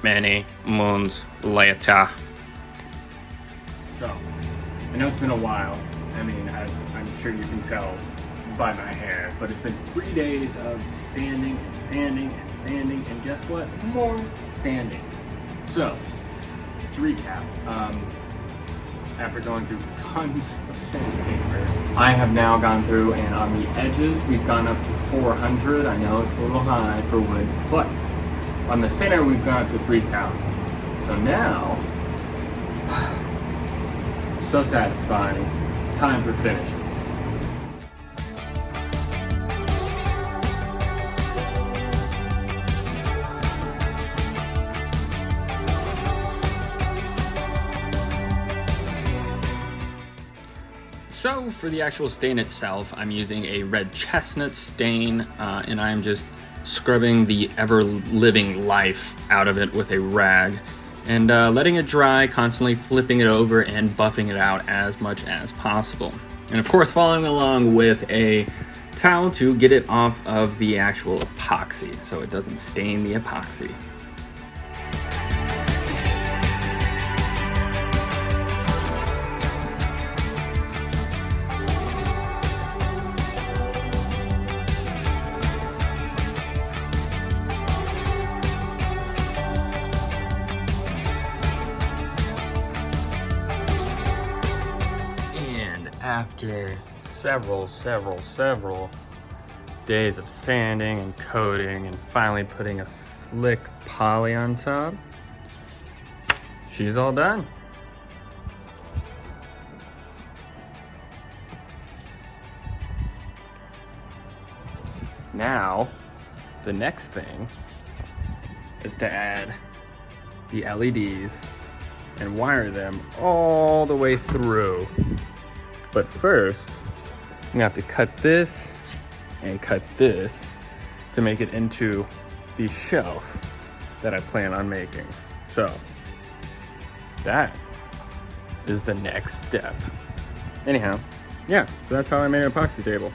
many moons later. So, I know it's been a while. I mean, as I'm sure you can tell by my hair, but it's been 3 days of sanding and sanding and sanding, and guess what? More sanding. So, to recap, after going through tons of sandpaper, I have now gone through, and on the edges, we've gone up to 400. I know it's a little high for wood, but on the center, we've gone up to 3,000. So now, so satisfying. Time for finishes. So for the actual stain itself, I'm using a red chestnut stain, and I'm just scrubbing the ever-living life out of it with a rag, and letting it dry, constantly flipping it over and buffing it out as much as possible. And of course, following along with a towel to get it off of the actual epoxy so it doesn't stain the epoxy. After several days of sanding and coating and finally putting a slick poly on top, she's all done. Now, the next thing is to add the LEDs and wire them all the way through. But first, I'm gonna have to cut this and cut this to make it into the shelf that I plan on making. So that is the next step. Anyhow, yeah, so that's how I made an epoxy table.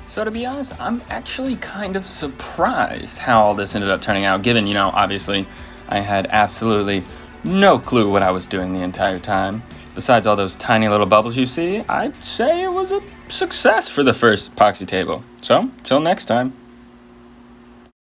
So to be honest, I'm actually kind of surprised how all this ended up turning out, given, you know, obviously I had absolutely no clue what I was doing the entire time. Besides all those tiny little bubbles you see, I'd say it was a success for the first epoxy table. So, till next time.